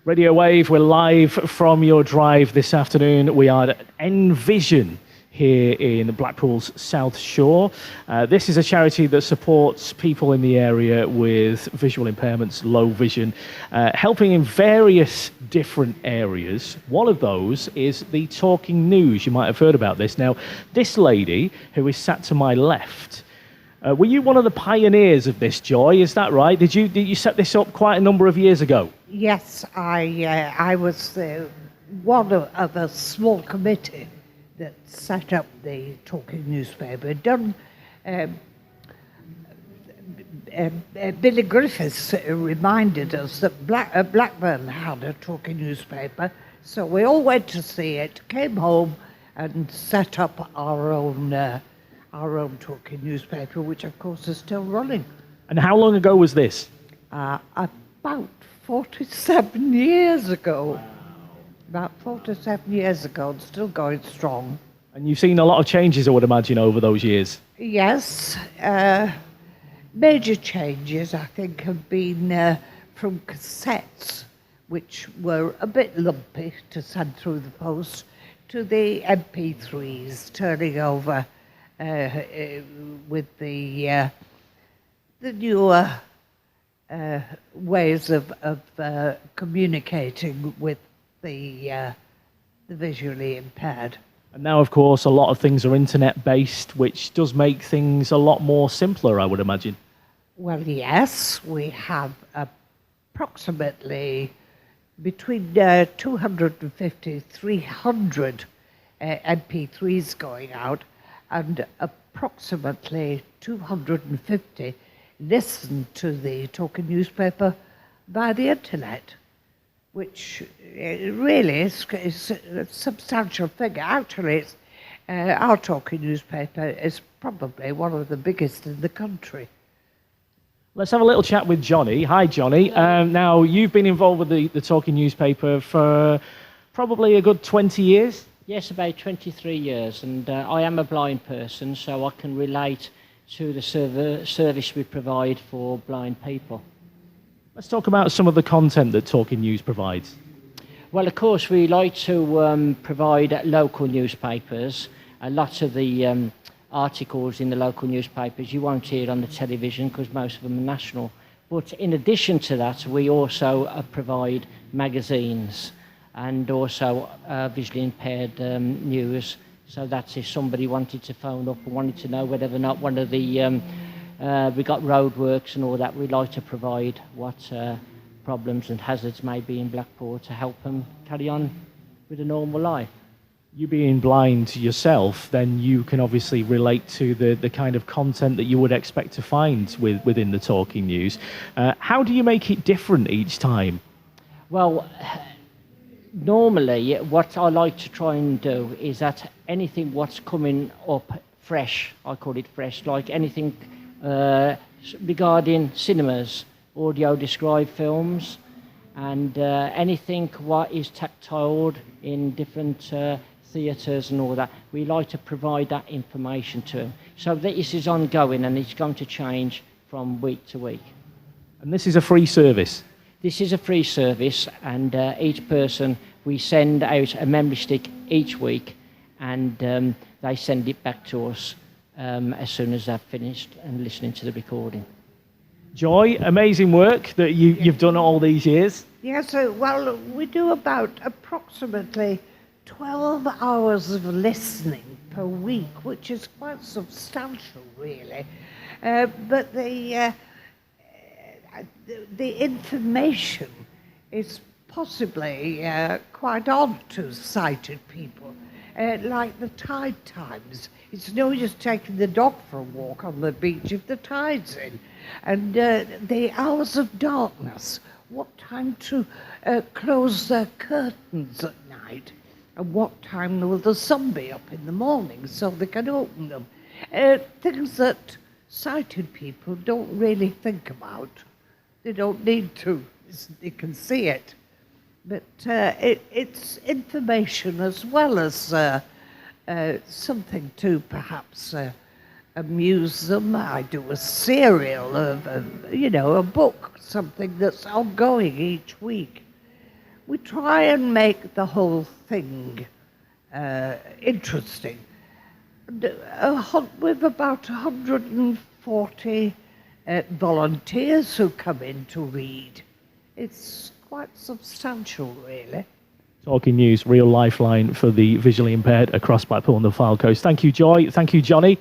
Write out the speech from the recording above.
Radio Wave, we're live from your drive this afternoon. We are at Envision here in Blackpool's South Shore. This is a charity that supports people in the area with visual impairments, low vision, helping in various different areas. One of those is the Talking News. You might have heard about this. Now, this lady who is sat to my left, were you one of the pioneers of this, Joy? Is that right? Did you set this up quite a number of years ago? Yes, I was one of a small committee that set up the Talking Newspaper. Billy Griffiths reminded us that Blackburn had a Talking Newspaper, so we all went to see it, came home and set up our own Talking Newspaper, which of course is still running. And how long ago was this? About 47 years ago. Wow. About 47 years ago, and still going strong. And you've seen a lot of changes, I would imagine, over those years. Yes. Major changes, I think, have been from cassettes, which were a bit lumpy to send through the post, to the MP3s turning over with the newer ways of communicating with the visually impaired. And now, of course, a lot of things are internet-based, which does make things a lot more simpler, I would imagine. Well, yes, we have approximately between 250, 300 MP3s going out, and approximately 250 listen to the Talking Newspaper by the internet, which really is a substantial figure. Actually, our Talking Newspaper is probably one of the biggest in the country. Let's have a little chat with Johnny. Hi, Johnny. Now, you've been involved with the Talking Newspaper for probably a good 20 years? Yes, about 23 years, and I am a blind person, so I can relate to the service we provide for blind people. Let's talk about some of the content that Talking News provides. Well, of course, we like to provide local newspapers. A lot of the articles in the local newspapers you won't hear on the television because most of them are national. But in addition to that, we also provide magazines and also visually impaired news. So that's if somebody wanted to phone up and wanted to know whether or not one of the, we got roadworks and all that, we like to provide what problems and hazards may be in Blackpool to help them carry on with a normal life. You being blind yourself, then you can obviously relate to the kind of content that you would expect to find within the Talking News. How do you make it different each time? Well, normally, what I like to try and do is that anything what's coming up fresh, I call it fresh, like anything regarding cinemas, audio described films, and anything what is tactile in different theatres and all that, we like to provide that information to them. So this is ongoing and it's going to change from week to week. And this is a free service? This is a free service, and each person, we send out a memory stick each week, and they send it back to us as soon as they've finished and listening to the recording. Joy, amazing work that you've done all these years. Yes, well, we do about approximately 12 hours of listening per week, which is quite substantial, really. But the information is possibly quite odd to sighted people, like the tide times. It's no use taking the dog for a walk on the beach if the tide's in. And the hours of darkness, what time to close their curtains at night, and what time will the sun be up in the morning so they can open them. Things that sighted people don't really think about. They don't need to. They can see it. But it's information as well as something to perhaps amuse them. I do a serial of, a book, something that's ongoing each week. we try and make the whole thing interesting. We've about 140 volunteers who come in to read. It's quite substantial, really. Talking News, real lifeline for the visually impaired across Blackpool and the Fylde Coast. Thank you, Joy. Thank you, Johnny.